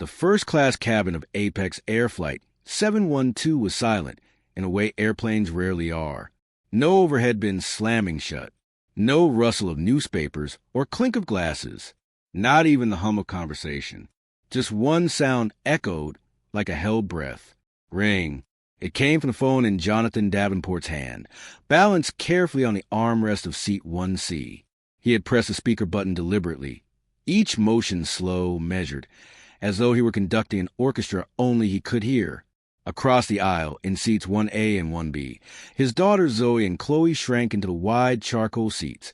The first-class cabin of Apex Air Flight 712 was silent, in a way airplanes rarely are. No overhead bins slamming shut. No rustle of newspapers or clink of glasses. Not even the hum of conversation. Just one sound echoed like a held breath. Ring. It came from the phone in Jonathan Davenport's hand, balanced carefully on the armrest of seat 1C. He had pressed the speaker button deliberately, each motion slow, measured, as though he were conducting an orchestra only he could hear. Across the aisle, in seats 1A and 1B, his daughters Zoe and Chloe shrank into the wide charcoal seats,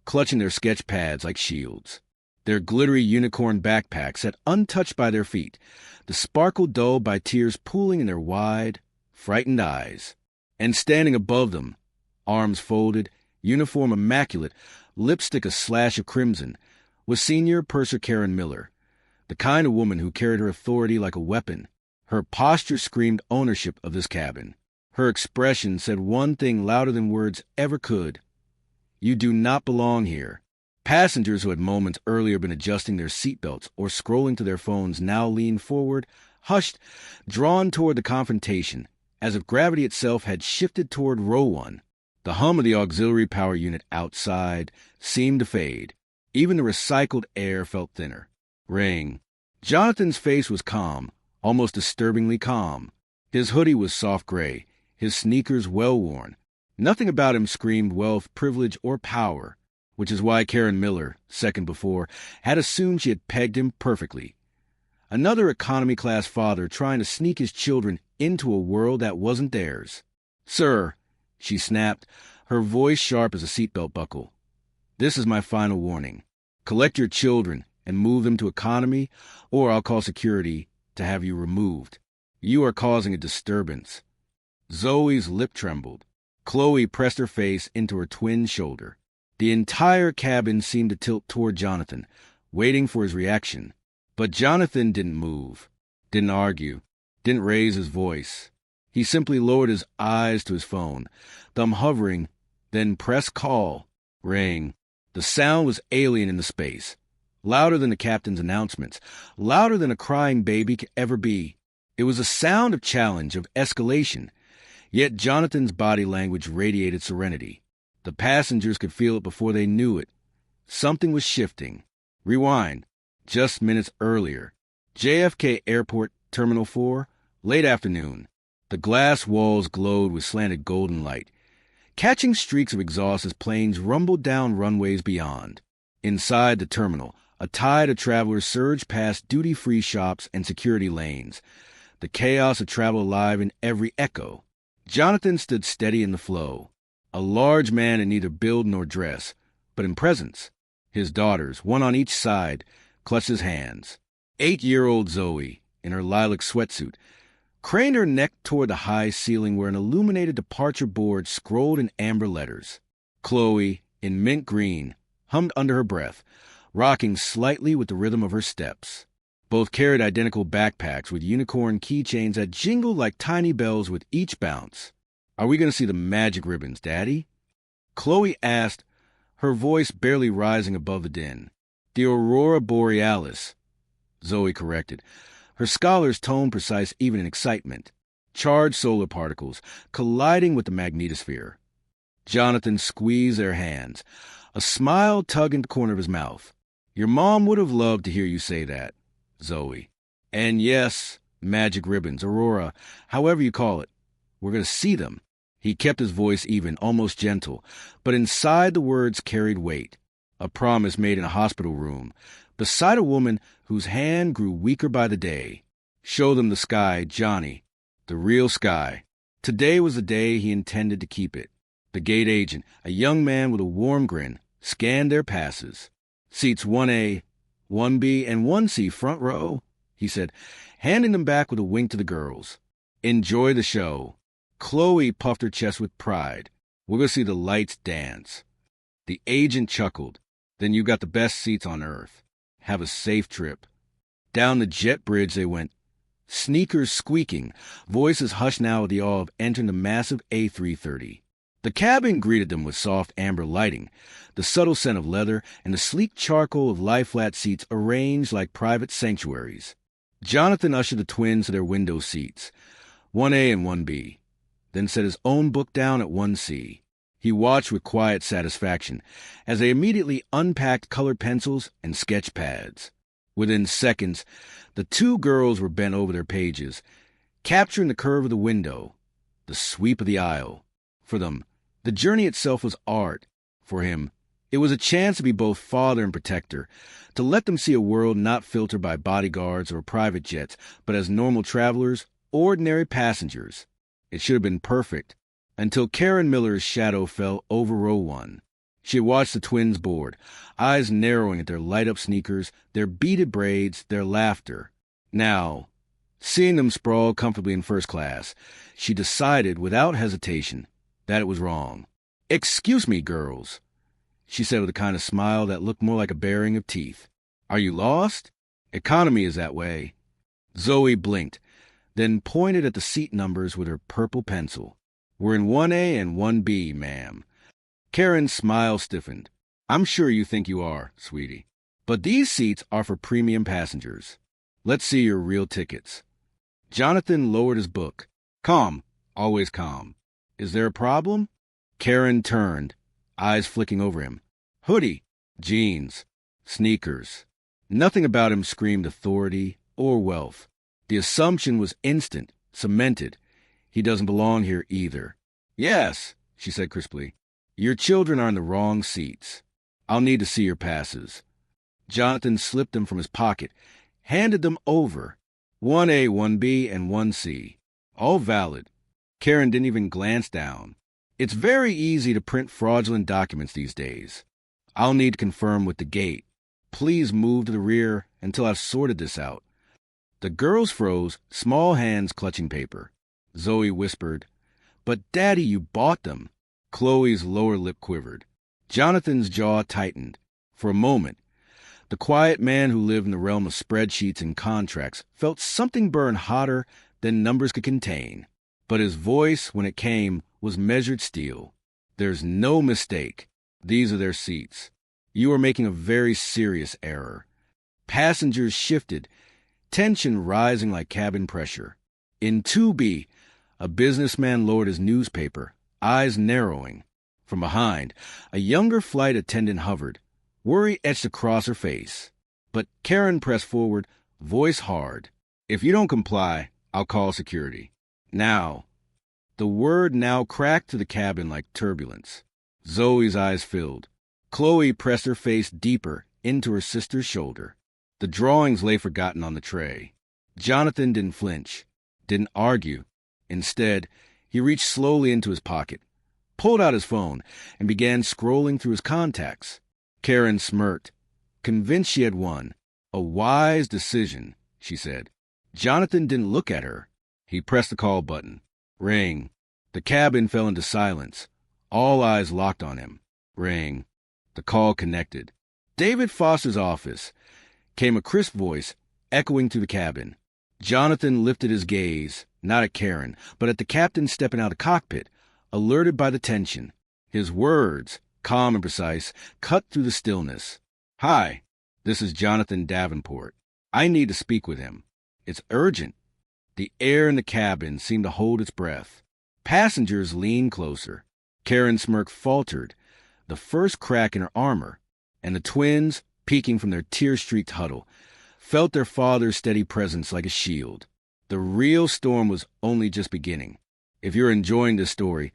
clutching their sketch pads like shields. Their glittery unicorn backpacks sat untouched by their feet, the sparkle dulled by tears pooling in their wide, frightened eyes. And standing above them, arms folded, uniform immaculate, lipstick a slash of crimson, was Senior Purser Karen Miller, the kind of woman who carried her authority like a weapon. Her posture screamed ownership of this cabin. Her expression said one thing louder than words ever could. You do not belong here. Passengers who had moments earlier been adjusting their seatbelts or scrolling to their phones now leaned forward, hushed, drawn toward the confrontation, as if gravity itself had shifted toward row one. The hum of the auxiliary power unit outside seemed to fade. Even the recycled air felt thinner. Ring. Jonathan's face was calm, almost disturbingly calm. His hoodie was soft gray, his sneakers well-worn. Nothing about him screamed wealth, privilege, or power, which is why Karen Miller, second before, had assumed she had pegged him perfectly. Another economy-class father trying to sneak his children into a world that wasn't theirs. "Sir," she snapped, her voice sharp as a seatbelt buckle. "This is my final warning. Collect your children and move them to economy, or I'll call security to have you removed. You are causing a disturbance." Zoe's lip trembled. Chloe pressed her face into her twin's shoulder. The entire cabin seemed to tilt toward Jonathan, waiting for his reaction. But Jonathan didn't move, didn't argue, didn't raise his voice. He simply lowered his eyes to his phone, thumb hovering, then pressed call. Ring. The sound was alien in the space, louder than the captain's announcements, louder than a crying baby could ever be. It was a sound of challenge, of escalation. Yet Jonathan's body language radiated serenity. The passengers could feel it before they knew it. Something was shifting. Rewind. Just minutes earlier. JFK Airport, Terminal 4, late afternoon. The glass walls glowed with slanted golden light, catching streaks of exhaust as planes rumbled down runways beyond. Inside the terminal, a tide of travelers surged past duty-free shops and security lanes, the chaos of travel alive in every echo. Jonathan stood steady in the flow, a large man in neither build nor dress, but in presence. His daughters, one on each side, clutched his hands. 8-year-old Zoe, in her lilac sweatsuit, craned her neck toward the high ceiling where an illuminated departure board scrolled in amber letters. Chloe, in mint green, hummed under her breath, rocking slightly with the rhythm of her steps. Both carried identical backpacks with unicorn keychains that jingled like tiny bells with each bounce. "Are we going to see the magic ribbons, Daddy?" Chloe asked, her voice barely rising above the din. "The Aurora Borealis," Zoe corrected, her scholar's tone precise even in excitement. Charged solar particles colliding with the magnetosphere. Jonathan squeezed their hands, a smile tugging the corner of his mouth. "Your mom would have loved to hear you say that, Zoe. And yes, magic ribbons, Aurora, however you call it. We're going to see them." He kept his voice even, almost gentle, but inside the words carried weight. A promise made in a hospital room, beside a woman whose hand grew weaker by the day. "Show them the sky, Johnny. The real sky." Today was the day he intended to keep it. The gate agent, a young man with a warm grin, scanned their passes. "Seats 1A, 1B, and 1C front row," he said, handing them back with a wink to the girls. "Enjoy the show." Chloe puffed her chest with pride. "We're going to see the lights dance." The agent chuckled. "Then you got the best seats on Earth. Have a safe trip." Down the jet bridge they went, sneakers squeaking, voices hushed now with the awe of entering the massive A330. The cabin greeted them with soft amber lighting, the subtle scent of leather, and the sleek charcoal of lie-flat seats arranged like private sanctuaries. Jonathan ushered the twins to their window seats, 1A and 1B, then set his own book down at 1C. He watched with quiet satisfaction as they immediately unpacked colored pencils and sketch pads. Within seconds, the two girls were bent over their pages, capturing the curve of the window, the sweep of the aisle. For them, the journey itself was art. For him, it was a chance to be both father and protector, to let them see a world not filtered by bodyguards or private jets, but as normal travelers, ordinary passengers. It should have been perfect, until Karen Miller's shadow fell over row 1. She had watched the twins board, eyes narrowing at their light-up sneakers, their beaded braids, their laughter. Now, seeing them sprawl comfortably in first class, she decided without hesitation that it was wrong. "Excuse me, girls," she said with a kind of smile that looked more like a baring of teeth. "Are you lost? Economy is that way." Zoe blinked, then pointed at the seat numbers with her purple pencil. "We're in 1A and 1B, ma'am." Karen's smile stiffened. "I'm sure you think you are, sweetie. But these seats are for premium passengers. Let's see your real tickets." Jonathan lowered his book. Calm, always calm. "Is there a problem?" Karen turned, eyes flicking over him. Hoodie, jeans, sneakers. Nothing about him screamed authority or wealth. The assumption was instant, cemented. He doesn't belong here either. "Yes," she said crisply. "Your children are in the wrong seats. I'll need to see your passes." Jonathan slipped them from his pocket, handed them over. 1A, 1B, and 1C. All valid. Karen didn't even glance down. It's very easy to print fraudulent documents these days. I'll need to confirm with the gate. Please move to the rear until I've sorted this out. The girls froze, small hands clutching paper. Zoe whispered, "But Daddy, you bought them." Chloe's lower lip quivered. Jonathan's jaw tightened. For a moment, the quiet man who lived in the realm of spreadsheets and contracts felt something burn hotter than numbers could contain. But his voice, when it came, was measured steel. "There's no mistake. These are their seats. You are making a very serious error." Passengers shifted, tension rising like cabin pressure. In 2B, a businessman lowered his newspaper, eyes narrowing. From behind, a younger flight attendant hovered, worry etched across her face. But Karen pressed forward, voice hard. "If you don't comply, I'll call security." Now. The word now cracked to the cabin like turbulence. Zoe's eyes filled. Chloe pressed her face deeper into her sister's shoulder. The drawings lay forgotten on the tray. Jonathan didn't flinch, didn't argue. Instead, he reached slowly into his pocket, pulled out his phone, and began scrolling through his contacts. Karen smirked, convinced she had won. "A wise decision," she said. Jonathan didn't look at her. He pressed the call button. Ring. The cabin fell into silence. All eyes locked on him. Ring. The call connected. "David Foster's office," came a crisp voice, echoing through the cabin. Jonathan lifted his gaze, not at Karen, but at the captain stepping out of the cockpit, alerted by the tension. His words, calm and precise, cut through the stillness. "Hi, this is Jonathan Davenport. I need to speak with him. It's urgent." The air in the cabin seemed to hold its breath. Passengers leaned closer. Karen's smirk faltered, the first crack in her armor, and the twins, peeking from their tear-streaked huddle, felt their father's steady presence like a shield. The real storm was only just beginning. If you're enjoying this story,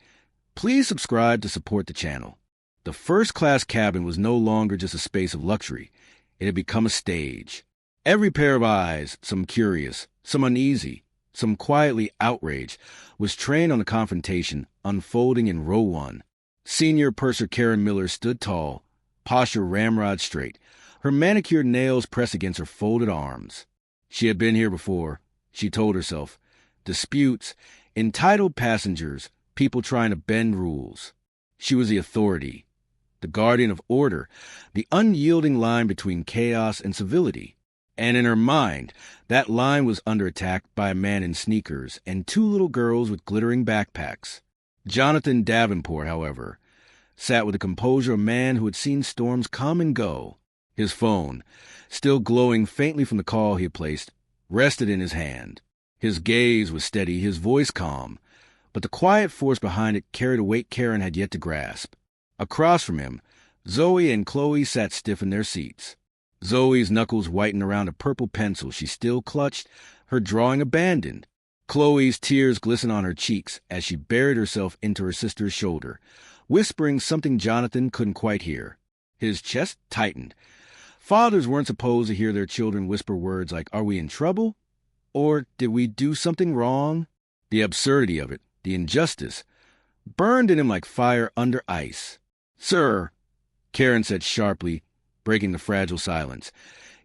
please subscribe to support the channel. The first-class cabin was no longer just a space of luxury. It had become a stage. Every pair of eyes, some curious, some uneasy, some quietly outraged, was trained on the confrontation unfolding in row 1. Senior purser Karen Miller stood tall, posture ramrod straight, her manicured nails pressed against her folded arms. She had been here before, she told herself. Disputes, entitled passengers, people trying to bend rules. She was the authority, the guardian of order, the unyielding line between chaos and civility. And in her mind, that line was under attack by a man in sneakers and 2 little girls with glittering backpacks. Jonathan Davenport, however, sat with the composure of a man who had seen storms come and go. His phone, still glowing faintly from the call he had placed, rested in his hand. His gaze was steady, his voice calm, but the quiet force behind it carried a weight Karen had yet to grasp. Across from him, Zoe and Chloe sat stiff in their seats. Zoe's knuckles whitened around a purple pencil she still clutched, her drawing abandoned. Chloe's tears glistened on her cheeks as she buried herself into her sister's shoulder, whispering something Jonathan couldn't quite hear. His chest tightened. Fathers weren't supposed to hear their children whisper words like, "Are we in trouble?" Or, "Did we do something wrong?" The absurdity of it, the injustice, burned in him like fire under ice. "Sir," Karen said sharply, breaking the fragile silence,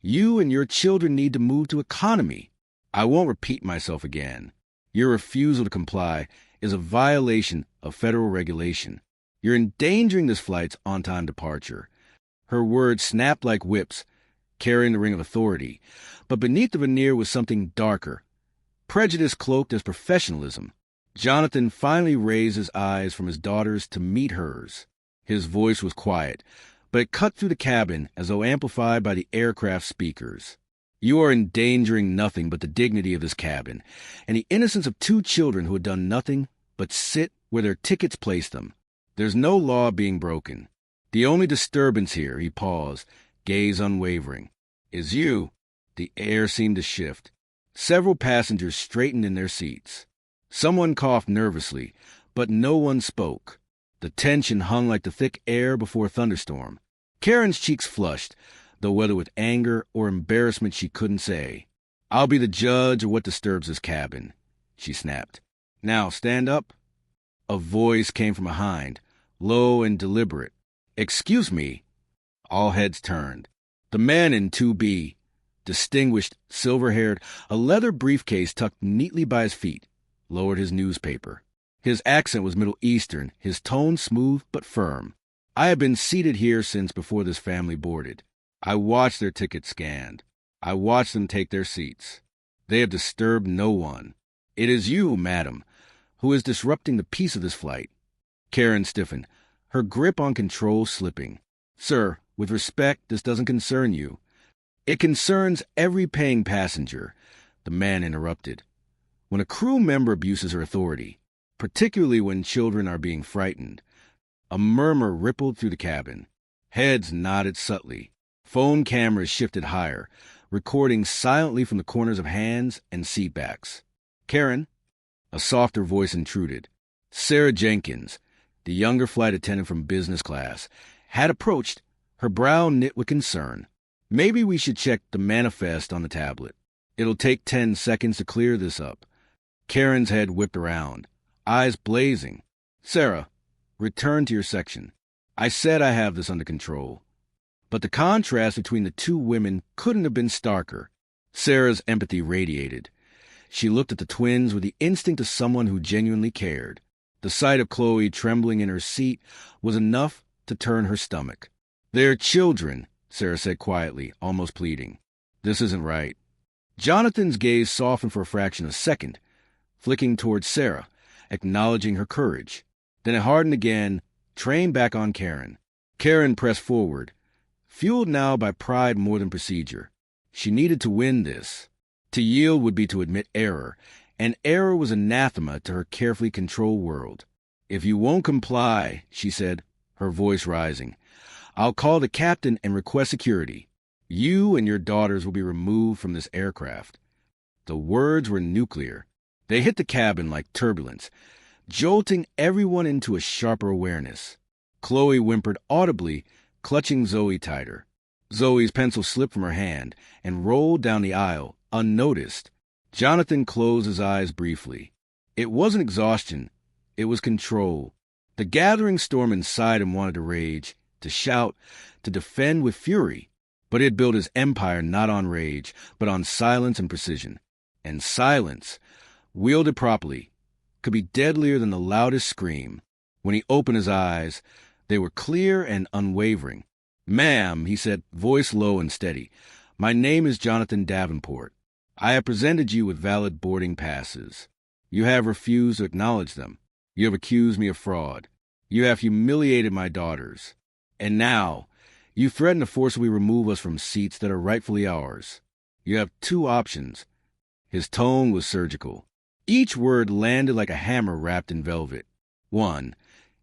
"you and your children need to move to economy. I won't repeat myself again. Your refusal to comply is a violation of federal regulation. You're endangering this flight's on-time departure." Her words snapped like whips, carrying the ring of authority, but beneath the veneer was something darker, prejudice cloaked as professionalism. Jonathan finally raised his eyes from his daughter's to meet hers. His voice was quiet, but it cut through the cabin as though amplified by the aircraft speakers. "You are endangering nothing but the dignity of this cabin, and the innocence of two children who had done nothing but sit where their tickets placed them. There's no law being broken. The only disturbance here," he paused, gaze unwavering, "is you." The air seemed to shift. Several passengers straightened in their seats. Someone coughed nervously, but no one spoke. The tension hung like the thick air before a thunderstorm. Karen's cheeks flushed, though whether with anger or embarrassment she couldn't say. "I'll be the judge of what disturbs this cabin," she snapped. "Now stand up." A voice came from behind, low and deliberate. "Excuse me." All heads turned. The man in 2B, distinguished, silver-haired, a leather briefcase tucked neatly by his feet, lowered his newspaper. His accent was Middle Eastern, his tone smooth but firm. "I have been seated here since before this family boarded. I watched their tickets scanned. I watched them take their seats. They have disturbed no one. It is you, madam, who is disrupting the peace of this flight." Karen stiffened, her grip on control slipping. "Sir, with respect, this doesn't concern you." "It concerns every paying passenger," the man interrupted. "When a crew member abuses her authority, particularly when children are being frightened." A murmur rippled through the cabin. Heads nodded subtly. Phone cameras shifted higher, recording silently from the corners of hands and seatbacks. "Karen," a softer voice intruded. Sarah Jenkins, the younger flight attendant from business class, had approached, her brow knit with concern. "Maybe we should check the manifest on the tablet. It'll take 10 seconds to clear this up." Karen's head whipped around, eyes blazing. "Sarah, return to your section. I said I have this under control." But the contrast between the two women couldn't have been starker. Sarah's empathy radiated. She looked at the twins with the instinct of someone who genuinely cared. The sight of Chloe trembling in her seat was enough to turn her stomach. "They're children," Sarah said quietly, almost pleading. "This isn't right." Jonathan's gaze softened for a fraction of a second, flicking towards Sarah, acknowledging her courage. Then it hardened again, trained back on Karen. Karen pressed forward, fueled now by pride more than procedure. She needed to win this. To yield would be to admit error, and error was anathema to her carefully controlled world. "If you won't comply," she said, her voice rising, "I'll call the captain and request security. You and your daughters will be removed from this aircraft." The words were nuclear. They hit the cabin like turbulence, jolting everyone into a sharper awareness. Chloe whimpered audibly, clutching Zoe tighter. Zoe's pencil slipped from her hand and rolled down the aisle, unnoticed. Jonathan closed his eyes briefly. It wasn't exhaustion. It was control. The gathering storm inside him wanted to rage, to shout, to defend with fury. But he had built his empire not on rage, but on silence and precision. And silence, wielded properly, could be deadlier than the loudest scream. When he opened his eyes, they were clear and unwavering. "Ma'am," he said, voice low and steady, "my name is Jonathan Davenport. I have presented you with valid boarding passes. You have refused to acknowledge them. You have accused me of fraud. You have humiliated my daughters. And now, you threaten to forcibly remove us from seats that are rightfully ours. You have two options. His tone was surgical. Each word landed like a hammer wrapped in velvet. 1.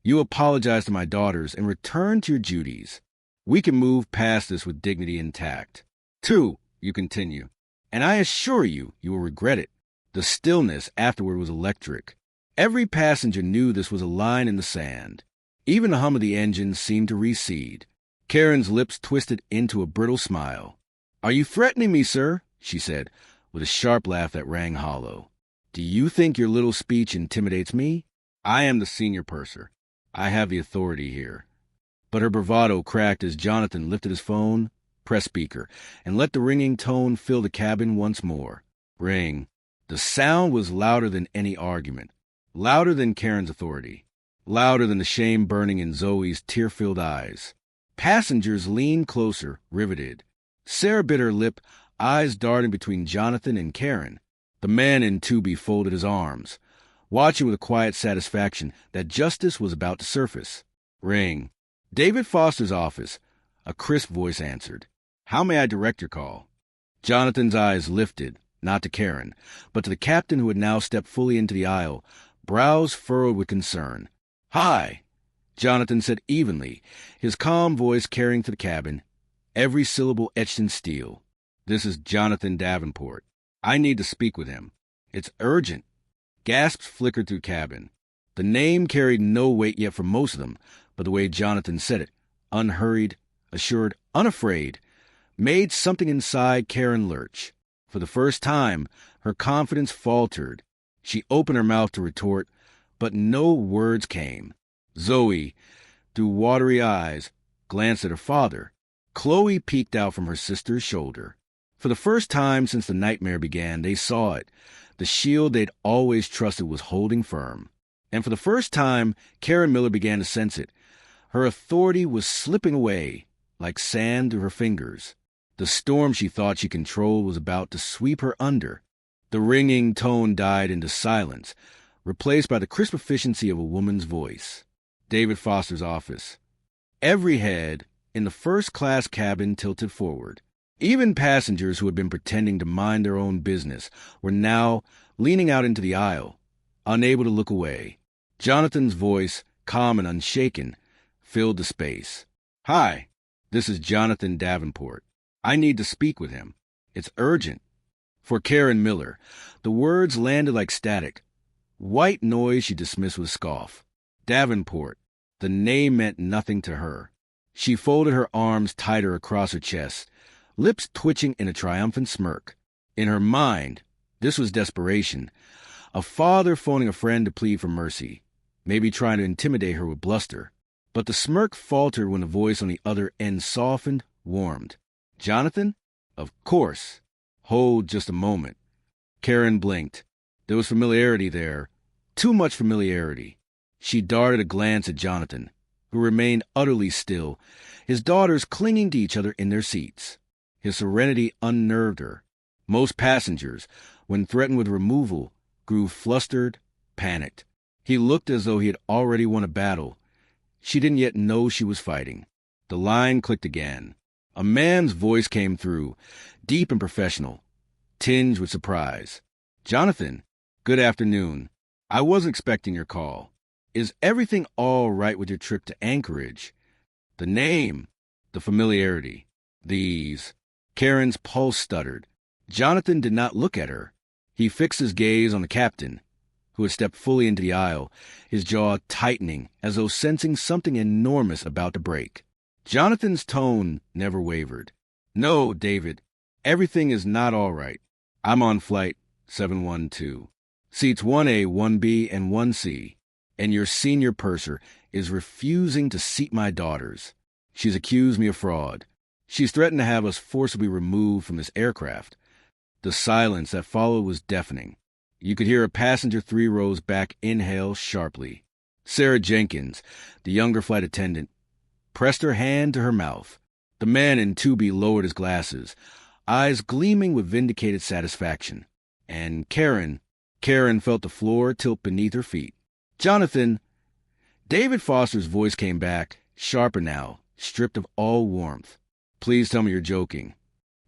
You apologize to my daughters and return to your duties. We can move past this with dignity intact. 2. You continue. And I assure you, you will regret it. The stillness afterward was electric. Every passenger knew this was a line in the sand. Even the hum of the engine seemed to recede. Karen's lips twisted into a brittle smile. Are you threatening me, sir? She said, with a sharp laugh that rang hollow. Do you think your little speech intimidates me? I am the senior purser. I have the authority here. But her bravado cracked as Jonathan lifted his phone, pressed speaker, and let the ringing tone fill the cabin once more. Ring. The sound was louder than any argument, louder than Karen's authority, louder than the shame burning in Zoe's tear-filled eyes. Passengers leaned closer, riveted. Sarah bit her lip, eyes darting between Jonathan and Karen. The man in Tubi folded his arms, watching with a quiet satisfaction that justice was about to surface. Ring. David Foster's office. A crisp voice answered. How may I direct your call? Jonathan's eyes lifted, not to Karen, but to the captain who had now stepped fully into the aisle, brows furrowed with concern. Hi, Jonathan said evenly, his calm voice carrying to the cabin, every syllable etched in steel. This is Jonathan Davenport. I need to speak with him. It's urgent. Gasps flickered through cabin. The name carried no weight yet for most of them, but the way Jonathan said it, unhurried, assured, unafraid, made something inside Karen lurch. For the first time, her confidence faltered. She opened her mouth to retort, but no words came. Zoe, through watery eyes, glanced at her father. Chloe peeked out from her sister's shoulder. For the first time since the nightmare began, they saw it. The shield they'd always trusted was holding firm. And for the first time, Karen Miller began to sense it. Her authority was slipping away, like sand through her fingers. The storm she thought she controlled was about to sweep her under. The ringing tone died into silence, replaced by the crisp efficiency of a woman's voice. David Foster's office. Every head in the first-class cabin tilted forward. Even passengers who had been pretending to mind their own business were now leaning out into the aisle, unable to look away. Jonathan's voice, calm and unshaken, filled the space. Hi, this is Jonathan Davenport. I need to speak with him. It's urgent. For Karen Miller, the words landed like static. White noise she dismissed with a scoff. Davenport. The name meant nothing to her. She folded her arms tighter across her chest, lips twitching in a triumphant smirk. In her mind, this was desperation. A father phoning a friend to plead for mercy, maybe trying to intimidate her with bluster. But the smirk faltered when the voice on the other end softened, warmed. Jonathan? Of course. Hold just a moment. Karen blinked. There was familiarity there. Too much familiarity. She darted a glance at Jonathan, who remained utterly still, his daughters clinging to each other in their seats. His serenity unnerved her. Most passengers, when threatened with removal, grew flustered, panicked. He looked as though he had already won a battle. She didn't yet know she was fighting. The line clicked again. A man's voice came through, deep and professional, tinged with surprise. Jonathan, good afternoon. I wasn't expecting your call. Is everything all right with your trip to Anchorage? The name, the familiarity, these. Karen's pulse stuttered. Jonathan did not look at her. He fixed his gaze on the captain, who had stepped fully into the aisle, his jaw tightening as though sensing something enormous about to break. Jonathan's tone never wavered. No, David, everything is not all right. I'm on flight 712. Seats 1A, 1B, and 1C. And your senior purser is refusing to seat my daughters. She's accused me of fraud. She's threatened to have us forcibly removed from this aircraft. The silence that followed was deafening. You could hear a passenger 3 rows back inhale sharply. Sarah Jenkins, the younger flight attendant, pressed her hand to her mouth. The man in Tubi lowered his glasses, eyes gleaming with vindicated satisfaction. And Karen felt the floor tilt beneath her feet. Jonathan, David Foster's voice came back, sharper now, stripped of all warmth. Please tell me you're joking.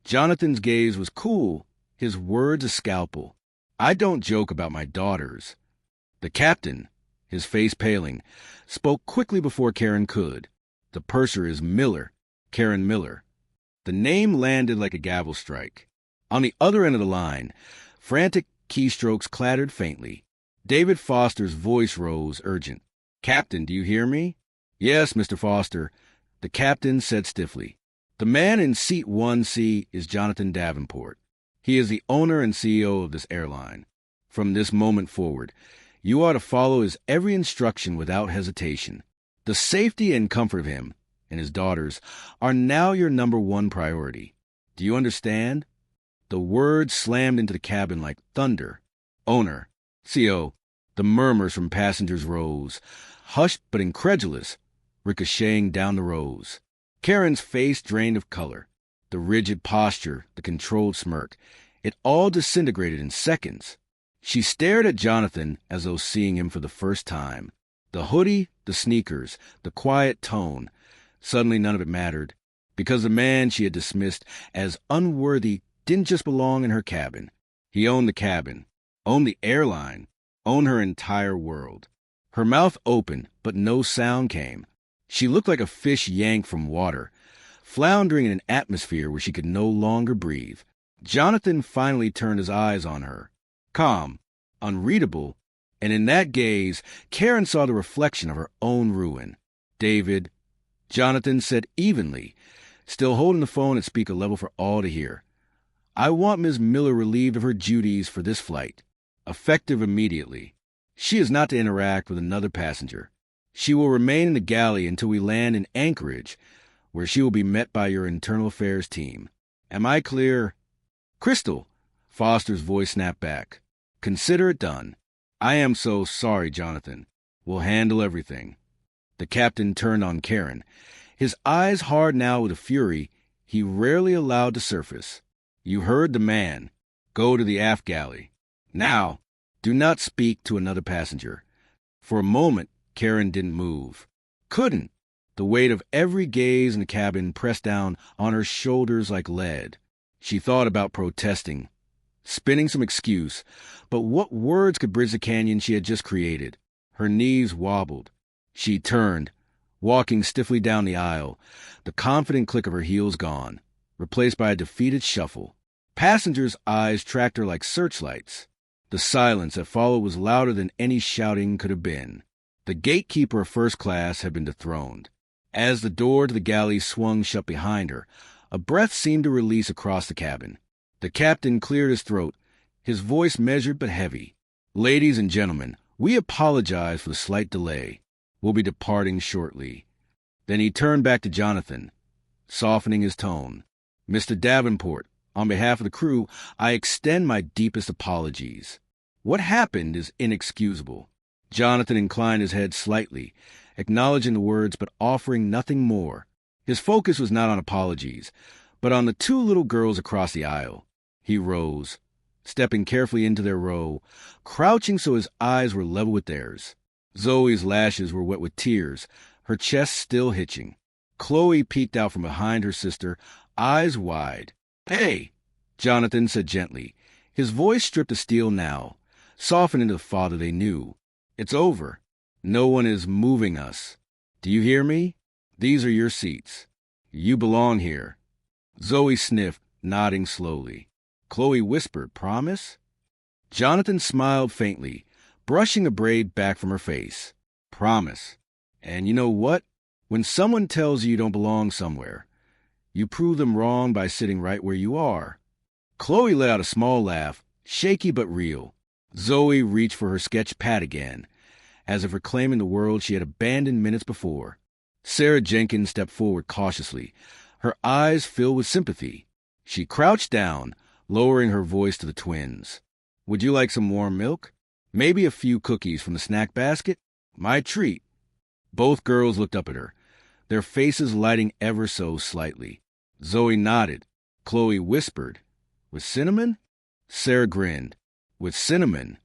Jonathan's gaze was cool, his words a scalpel. "I don't joke about my daughters." The captain, his face paling, spoke quickly before Karen could. "The purser is Miller, Karen Miller." The name landed like a gavel strike. On the other end of the line, frantic keystrokes clattered faintly. David Foster's voice rose, urgent. "Captain, do you hear me?" "Yes, Mr. Foster," the captain said stiffly. "The man in seat 1C is Jonathan Davenport. He is the owner and CEO of this airline. From this moment forward, you are to follow his every instruction without hesitation. The safety and comfort of him and his daughters are now your number one priority. Do you understand?" The words slammed into the cabin like thunder. "Owner, CO," the murmurs from passengers rose, hushed but incredulous, ricocheting down the rows. Karen's face drained of color. The rigid posture, the controlled smirk, it all disintegrated in seconds. She stared at Jonathan as though seeing him for the first time. The hoodie, the sneakers, the quiet tone. Suddenly none of it mattered, because the man she had dismissed as unworthy didn't just belong in her cabin. He owned the cabin, owned the airline, owned her entire world. Her mouth opened, but no sound came. She looked like a fish yanked from water, floundering in an atmosphere where she could no longer breathe. Jonathan finally turned his eyes on her. Calm, unreadable, and in that gaze, Karen saw the reflection of her own ruin. "David," Jonathan said evenly, still holding the phone at speaker level for all to hear, "I want Ms. Miller relieved of her duties for this flight, effective immediately. She is not to interact with another passenger. She will remain in the galley until we land in Anchorage, where she will be met by your internal affairs team. Am I clear?" "Crystal," Foster's voice snapped back. "Consider it done." "I am so sorry, Jonathan. We'll handle everything." The captain turned on Karen, his eyes hard now with a fury he rarely allowed to surface. "You heard the man. Go to the aft galley. Now, do not speak to another passenger." For a moment, Karen didn't move. Couldn't. The weight of every gaze in the cabin pressed down on her shoulders like lead. She thought about protesting, spinning some excuse, but what words could bridge the canyon she had just created? Her knees wobbled. She turned, walking stiffly down the aisle, the confident click of her heels gone, replaced by a defeated shuffle. Passengers' eyes tracked her like searchlights. The silence that followed was louder than any shouting could have been. The gatekeeper of first class had been dethroned. As the door to the galley swung shut behind her, a breath seemed to release across the cabin. The captain cleared his throat, his voice measured but heavy. "Ladies and gentlemen, we apologize for the slight delay. We'll be departing shortly." Then he turned back to Jonathan, softening his tone. "Mr. Davenport, on behalf of the crew, I extend my deepest apologies. What happened is inexcusable." Jonathan inclined his head slightly, acknowledging the words but offering nothing more. His focus was not on apologies, but on the two little girls across the aisle. He rose, stepping carefully into their row, crouching so his eyes were level with theirs. Zoe's lashes were wet with tears, her chest still hitching. Chloe peeked out from behind her sister, eyes wide. "Hey," Jonathan said gently, his voice stripped of steel now, softened into the father they knew. "It's over. No one is moving us. Do you hear me? These are your seats. You belong here." Zoe sniffed, nodding slowly. Chloe whispered, "Promise?" Jonathan smiled faintly, brushing a braid back from her face. "Promise. And you know what? When someone tells you you don't belong somewhere, you prove them wrong by sitting right where you are." Chloe let out a small laugh, shaky but real. Zoe reached for her sketch pad again, as if reclaiming the world she had abandoned minutes before. Sarah Jenkins stepped forward cautiously, her eyes filled with sympathy. She crouched down, lowering her voice to the twins. "Would you like some warm milk? Maybe a few cookies from the snack basket? My treat." Both girls looked up at her, their faces lighting ever so slightly. Zoe nodded. Chloe whispered, "With cinnamon?" Sarah grinned. "With cinnamon."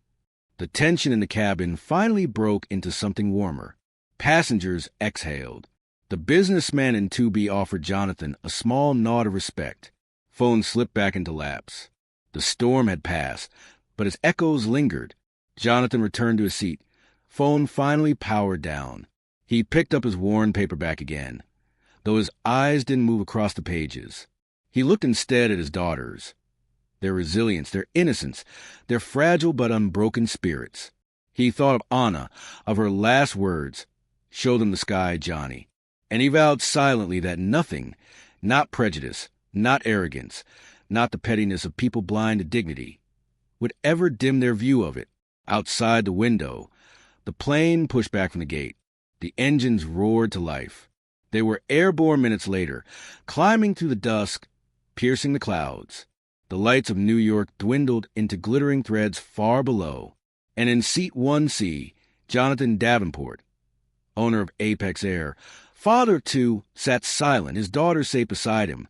The tension in the cabin finally broke into something warmer. Passengers exhaled. The businessman in 2B offered Jonathan a small nod of respect. Phone slipped back into laps. The storm had passed, but its echoes lingered. Jonathan returned to his seat. Phone finally powered down. He picked up his worn paperback again, though his eyes didn't move across the pages. He looked instead at his daughters. Their resilience, their innocence, their fragile but unbroken spirits. He thought of Anna, of her last words, "Show them the sky, Johnny." And he vowed silently that nothing, not prejudice, not arrogance, not the pettiness of people blind to dignity, would ever dim their view of it. Outside the window, the plane pushed back from the gate. The engines roared to life. They were airborne minutes later, climbing through the dusk, piercing the clouds. The lights of New York dwindled into glittering threads far below. And in seat 1C, Jonathan Davenport, owner of Apex Air, father of two, sat silent, his daughter sat beside him,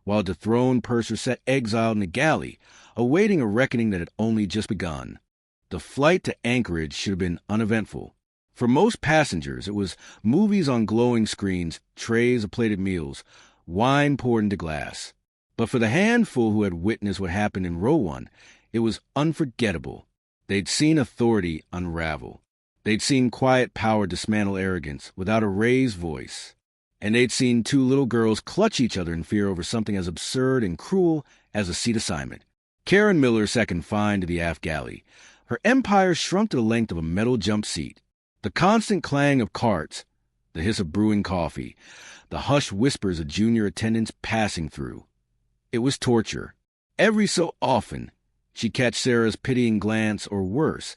while a dethroned purser sat exiled in a galley, awaiting a reckoning that had only just begun. The flight to Anchorage should have been uneventful. For most passengers, it was movies on glowing screens, trays of plated meals, wine poured into glass. But for the handful who had witnessed what happened in row 1, it was unforgettable. They'd seen authority unravel. They'd seen quiet power dismantle arrogance without a raised voice. And they'd seen two little girls clutch each other in fear over something as absurd and cruel as a seat assignment. Karen Miller sat confined to the aft galley. Her empire shrunk to the length of a metal jump seat. The constant clang of carts, the hiss of brewing coffee, the hushed whispers of junior attendants passing through. It was torture. Every so often, she'd catch Sarah's pitying glance, or worse,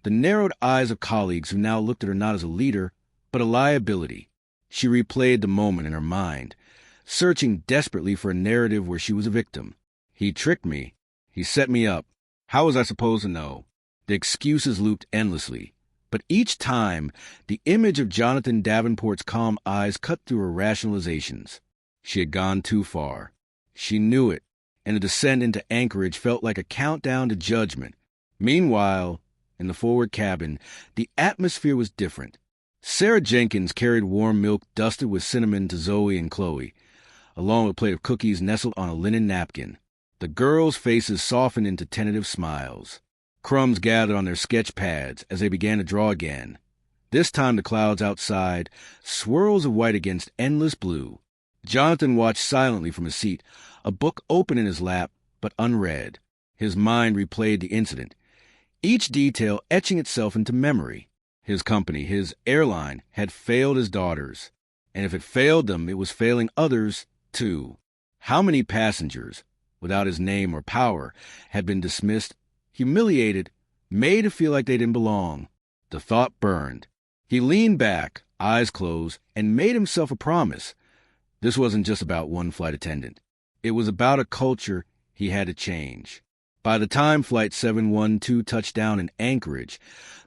the narrowed eyes of colleagues who now looked at her not as a leader, but a liability. She replayed the moment in her mind, searching desperately for a narrative where she was a victim. He tricked me. He set me up. How was I supposed to know? The excuses looped endlessly. But each time, the image of Jonathan Davenport's calm eyes cut through her rationalizations. She had gone too far. She knew it, and the descent into Anchorage felt like a countdown to judgment. Meanwhile, in the forward cabin, the atmosphere was different. Sarah Jenkins carried warm milk dusted with cinnamon to Zoe and Chloe, along with a plate of cookies nestled on a linen napkin. The girls' faces softened into tentative smiles. Crumbs gathered on their sketch pads as they began to draw again. This time the clouds outside, swirls of white against endless blue. Jonathan watched silently from his seat, a book open in his lap, but unread. His mind replayed the incident, each detail etching itself into memory. His company, his airline, had failed his daughters. And if it failed them, it was failing others, too. How many passengers, without his name or power, had been dismissed, humiliated, made to feel like they didn't belong? The thought burned. He leaned back, eyes closed, and made himself a promise. This wasn't just about one flight attendant. It was about a culture he had to change. By the time Flight 712 touched down in Anchorage,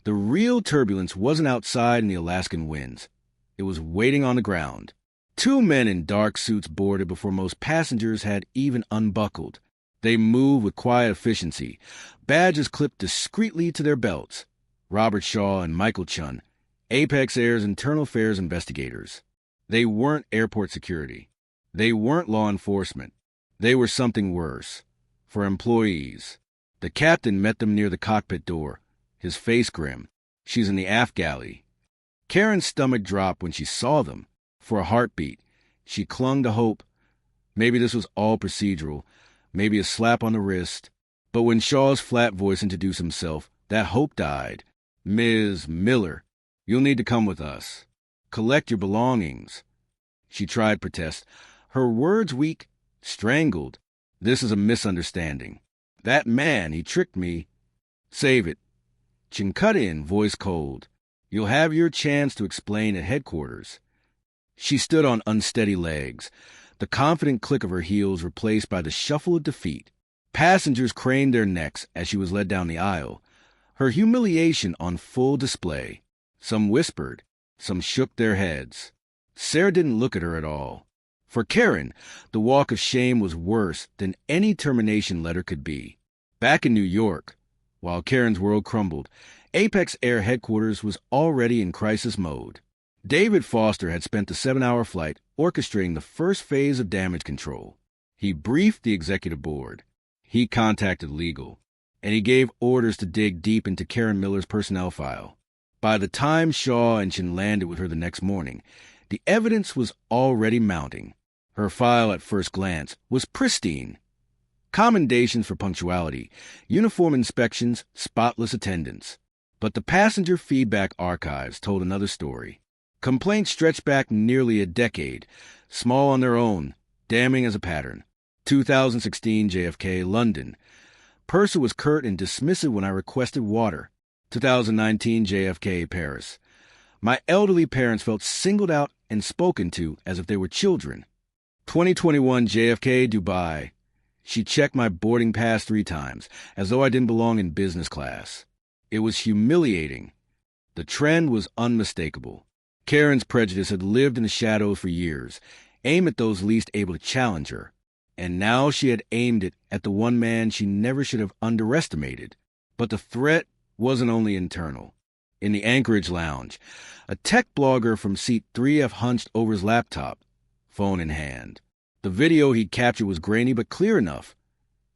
the real turbulence wasn't outside in the Alaskan winds. It was waiting on the ground. Two men in dark suits boarded before most passengers had even unbuckled. They moved with quiet efficiency, badges clipped discreetly to their belts. Robert Shaw and Michael Chun, Apex Air's internal affairs investigators. They weren't airport security. They weren't law enforcement. They were something worse. For employees. The captain met them near the cockpit door, his face grim. She's in the aft galley. Karen's stomach dropped when she saw them. For a heartbeat, she clung to hope. Maybe this was all procedural, maybe a slap on the wrist. But when Shaw's flat voice introduced himself, that hope died. "Ms. Miller, you'll need to come with us. Collect your belongings." She tried protest. Her words weak, strangled. "This is a misunderstanding. That man, he tricked me." "Save it." Chin cut in, voice cold. "You'll have your chance to explain at headquarters." She stood on unsteady legs, the confident click of her heels replaced by the shuffle of defeat. Passengers craned their necks as she was led down the aisle, her humiliation on full display. Some whispered, some shook their heads. Sarah didn't look at her at all. For Karen, the walk of shame was worse than any termination letter could be. Back in New York, while Karen's world crumbled, Apex Air headquarters was already in crisis mode. David Foster had spent the 7-hour flight orchestrating the first phase of damage control. He briefed the executive board. He contacted legal, and he gave orders to dig deep into Karen Miller's personnel file. By the time Shaw and Chin landed with her the next morning, the evidence was already mounting. Her file at first glance was pristine. Commendations for punctuality, uniform inspections, spotless attendance. But the passenger feedback archives told another story. Complaints stretched back nearly a decade, small on their own, damning as a pattern. 2016 JFK, London. Purser was curt and dismissive when I requested water. 2019 JFK, Paris. My elderly parents felt singled out and spoken to as if they were children. 2021 JFK, Dubai. She checked my boarding pass 3 times, as though I didn't belong in business class. It was humiliating. The trend was unmistakable. Karen's prejudice had lived in the shadows for years, aimed at those least able to challenge her. And now she had aimed it at the one man she never should have underestimated. But the threat wasn't only internal. In the Anchorage lounge, a tech blogger from seat 3F hunched over his laptop, phone in hand. The video he'd captured was grainy but clear enough.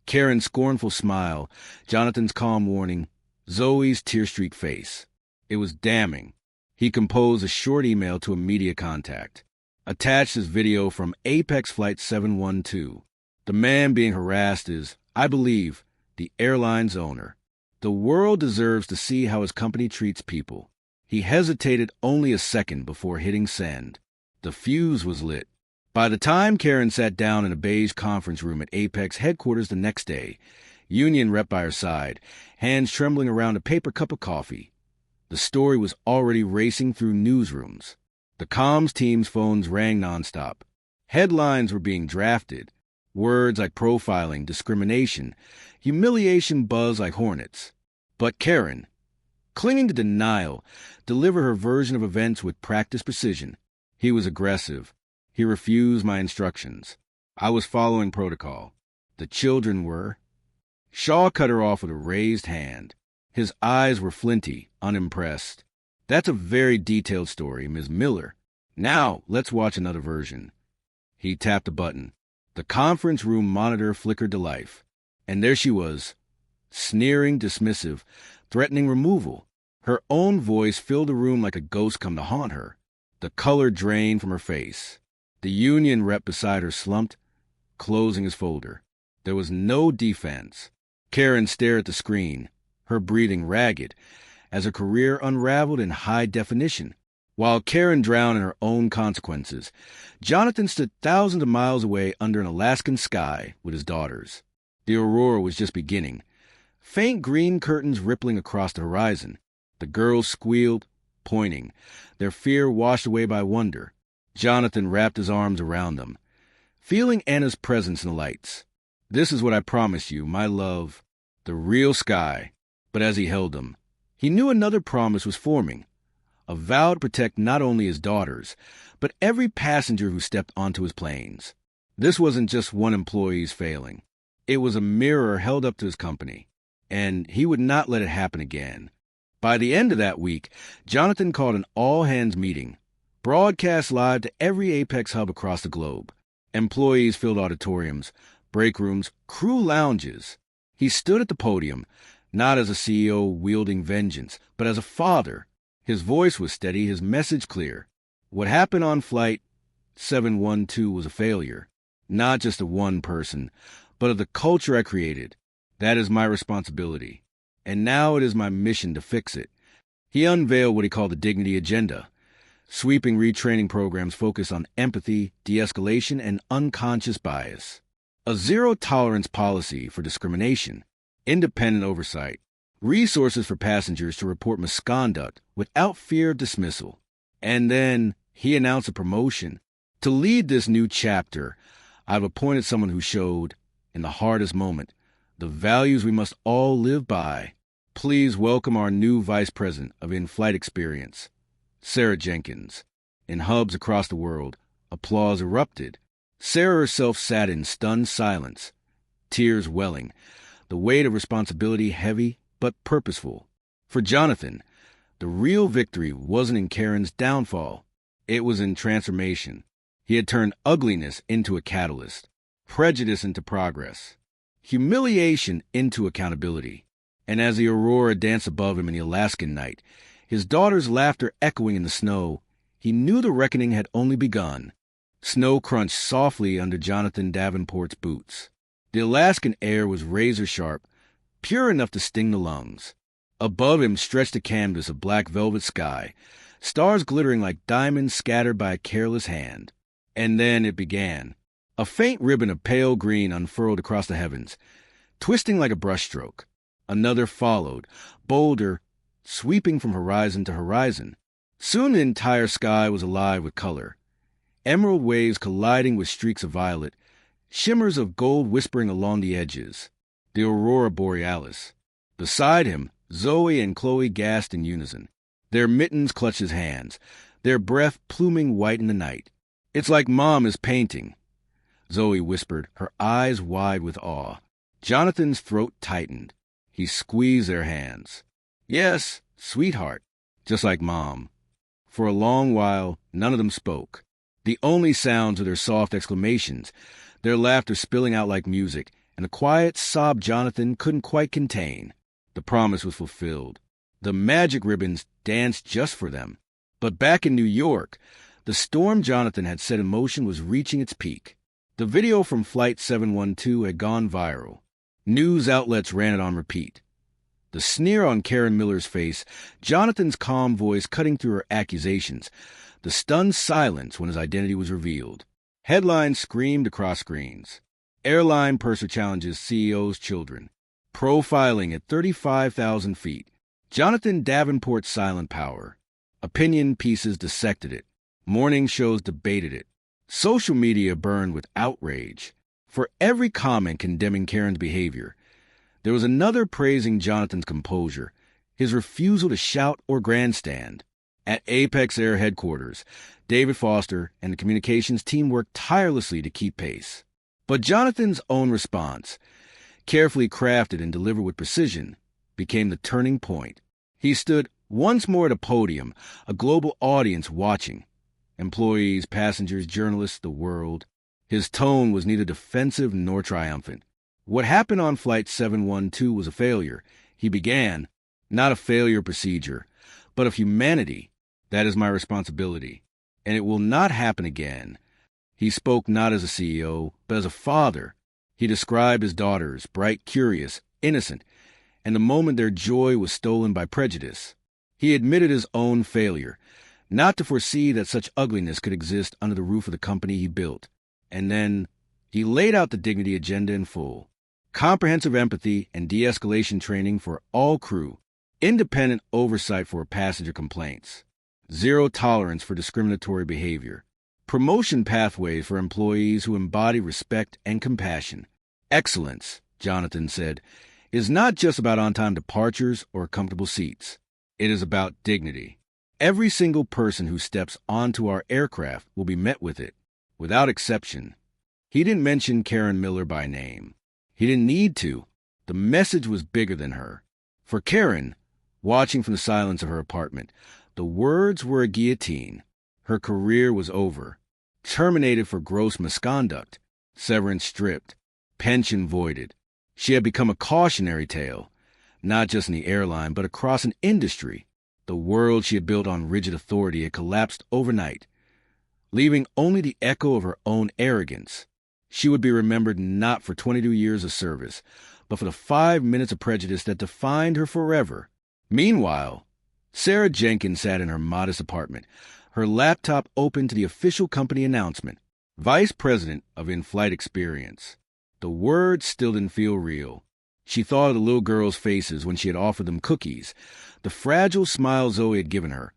Karen's scornful smile, Jonathan's calm warning, Zoe's tear-streaked face. It was damning. He composed a short email to a media contact. Attached is video from Apex Flight 712. The man being harassed is, I believe, the airline's owner. The world deserves to see how his company treats people. He hesitated only a second before hitting send. The fuse was lit. By the time Karen sat down in a beige conference room at Apex headquarters the next day, union rep by her side, hands trembling around a paper cup of coffee, the story was already racing through newsrooms. The comms team's phones rang nonstop. Headlines were being drafted. Words like profiling, discrimination, humiliation buzzed like hornets. But Karen, clinging to denial, delivered her version of events with practiced precision. He was aggressive. He refused my instructions. I was following protocol. The children were. Shaw cut her off with a raised hand. His eyes were flinty, unimpressed. That's a very detailed story, Ms. Miller. Now, let's watch another version. He tapped a button. The conference room monitor flickered to life. And there she was, sneering, dismissive, threatening removal. Her own voice filled the room like a ghost come to haunt her. The color drained from her face. The union rep beside her slumped, closing his folder. There was no defense. Karen stared at the screen, her breathing ragged, as her career unraveled in high definition. While Karen drowned in her own consequences, Jonathan stood thousands of miles away under an Alaskan sky with his daughters. The aurora was just beginning. Faint green curtains rippling across the horizon. The girls squealed, pointing, their fear washed away by wonder. Jonathan wrapped his arms around them, feeling Anna's presence in the lights. This is what I promised you, my love, the real sky. But as he held them, he knew another promise was forming, a vow to protect not only his daughters, but every passenger who stepped onto his planes. This wasn't just one employee's failing. It was a mirror held up to his company, and he would not let it happen again. By the end of that week, Jonathan called an all-hands meeting, broadcast live to every Apex hub across the globe. Employees filled auditoriums, break rooms, crew lounges. He stood at the podium, not as a CEO wielding vengeance, but as a father. His voice was steady, his message clear. What happened on Flight 712 was a failure, not just of one person, but of the culture I created. That is my responsibility. And now it is my mission to fix it. He unveiled what he called the Dignity Agenda, sweeping retraining programs focused on empathy, de-escalation, and unconscious bias. A zero-tolerance policy for discrimination, independent oversight, resources for passengers to report misconduct without fear of dismissal. And then he announced a promotion. To lead this new chapter, I've appointed someone who showed, in the hardest moment, the values we must all live by. Please welcome our new Vice President of In-Flight Experience, Sarah Jenkins. In hubs across the world, applause erupted. Sarah herself sat in stunned silence, tears welling, the weight of responsibility heavy but purposeful. For Jonathan, the real victory wasn't in Karen's downfall. It was in transformation. He had turned ugliness into a catalyst, prejudice into progress. humiliation into accountability. And as the aurora danced above him in the Alaskan night, his daughter's laughter echoing in the snow, he knew the reckoning had only begun. Snow crunched softly under Jonathan Davenport's boots. The Alaskan air was razor-sharp, pure enough to sting the lungs. Above him stretched a canvas of black velvet sky, stars glittering like diamonds scattered by a careless hand. And then it began. A faint ribbon of pale green unfurled across the heavens, twisting like a brushstroke. Another followed, bolder, sweeping from horizon to horizon. Soon the entire sky was alive with color. Emerald waves colliding with streaks of violet, shimmers of gold whispering along the edges. The aurora borealis. Beside him, Zoe and Chloe gasped in unison. Their mittens clutched his hands, their breath pluming white in the night. "It's like Mom is painting," Zoe whispered, her eyes wide with awe. Jonathan's throat tightened. He squeezed their hands. "Yes, sweetheart, just like Mom." For a long while, none of them spoke. The only sounds were their soft exclamations, their laughter spilling out like music, and a quiet sob Jonathan couldn't quite contain. The promise was fulfilled. The magic ribbons danced just for them. But back in New York, the storm Jonathan had set in motion was reaching its peak. The video from Flight 712 had gone viral. News outlets ran it on repeat. The sneer on Karen Miller's face, Jonathan's calm voice cutting through her accusations, the stunned silence when his identity was revealed. Headlines screamed across screens. Airline purser challenges CEO's children. Profiling at 35,000 feet. Jonathan Davenport's silent power. Opinion pieces dissected it. Morning shows debated it. Social media burned with outrage. For every comment condemning Karen's behavior, there was another praising Jonathan's composure, his refusal to shout or grandstand. At Apex Air headquarters, David Foster and the communications team worked tirelessly to keep pace. But Jonathan's own response, carefully crafted and delivered with precision, became the turning point. He stood once more at a podium, a global audience watching. Employees, passengers, journalists, the world. His tone was neither defensive nor triumphant. What happened on Flight 712 was a failure. He began, not a failure procedure, but of humanity. That is my responsibility, and it will not happen again. He spoke not as a CEO, but as a father. He described his daughters, bright, curious, innocent, and the moment their joy was stolen by prejudice. He admitted his own failure, not to foresee that such ugliness could exist under the roof of the company he built. And then he laid out the dignity agenda in full. Comprehensive empathy and de-escalation training for all crew. Independent oversight for passenger complaints. Zero tolerance for discriminatory behavior. Promotion pathways for employees who embody respect and compassion. Excellence, Jonathan said, is not just about on-time departures or comfortable seats. It is about dignity. Every single person who steps onto our aircraft will be met with it, without exception. He didn't mention Karen Miller by name. He didn't need to. The message was bigger than her. For Karen, watching from the silence of her apartment, the words were a guillotine. Her career was over. Terminated for gross misconduct. Severance stripped. Pension voided. She had become a cautionary tale, not just in the airline, but across an industry. The world she had built on rigid authority had collapsed overnight, leaving only the echo of her own arrogance. She would be remembered not for 22 years of service, but for the 5 minutes of prejudice that defined her forever. Meanwhile, Sarah Jenkins sat in her modest apartment, her laptop open to the official company announcement, Vice President of In-Flight Experience. The words still didn't feel real. She thought of the little girls' faces when she had offered them cookies, the fragile smile Zoe had given her,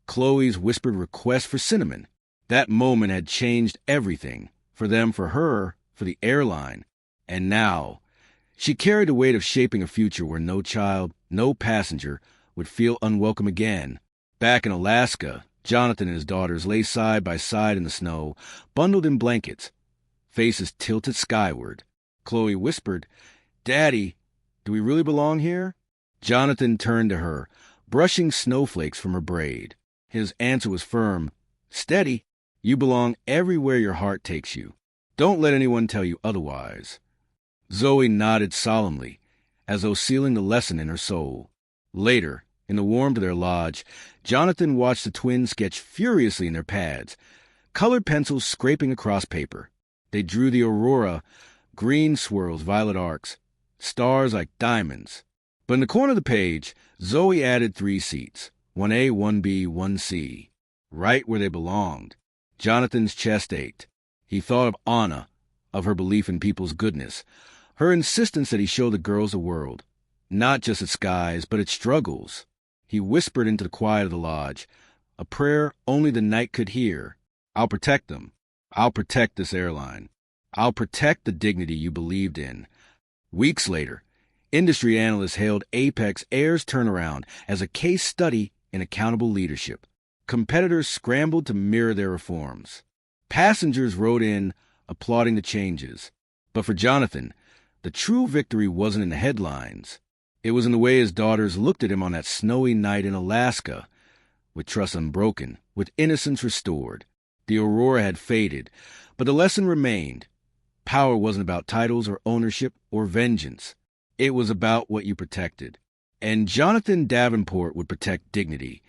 Chloe's whispered request for cinnamon. That moment had changed everything, for them, for her, for the airline. And now, she carried the weight of shaping a future where no child, no passenger, would feel unwelcome again. Back in Alaska, Jonathan and his daughters lay side by side in the snow, bundled in blankets, faces tilted skyward. Chloe whispered, "Daddy, do we really belong here?" Jonathan turned to her, brushing snowflakes from her braid. His answer was firm, steady. "You belong everywhere your heart takes you. Don't let anyone tell you otherwise." Zoe nodded solemnly, as though sealing the lesson in her soul. Later, in the warmth of their lodge, Jonathan watched the twins sketch furiously in their pads, colored pencils scraping across paper. They drew the aurora, green swirls, violet arcs, stars like diamonds. But in the corner of the page, Zoe added 3 seats, 1A, 1B, 1C, right where they belonged. Jonathan's chest ached. He thought of Anna, of her belief in people's goodness, her insistence that he show the girls the world, not just its skies, but its struggles. He whispered into the quiet of the lodge, a prayer only the night could hear. I'll protect them. I'll protect this airline. I'll protect the dignity you believed in. Weeks later, industry analysts hailed Apex Air's turnaround as a case study in accountable leadership. Competitors scrambled to mirror their reforms. Passengers rode in, applauding the changes. But for Jonathan, the true victory wasn't in the headlines. It was in the way his daughters looked at him on that snowy night in Alaska, with trust unbroken, with innocence restored. The aurora had faded, but the lesson remained. Power wasn't about titles or ownership or vengeance. It was about what you protected. And Jonathan Davenport would protect dignity,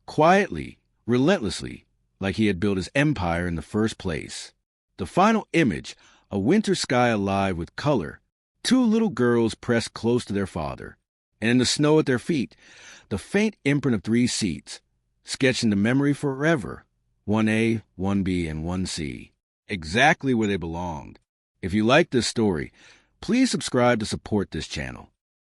quietly, relentlessly, like he had built his empire in the first place. The final image, a winter sky alive with color, 2 little girls pressed close to their father, and in the snow at their feet, the faint imprint of 3 seats, sketched into memory forever, 1A, 1B, and 1C, exactly where they belonged. If you like this story, please subscribe to support this channel.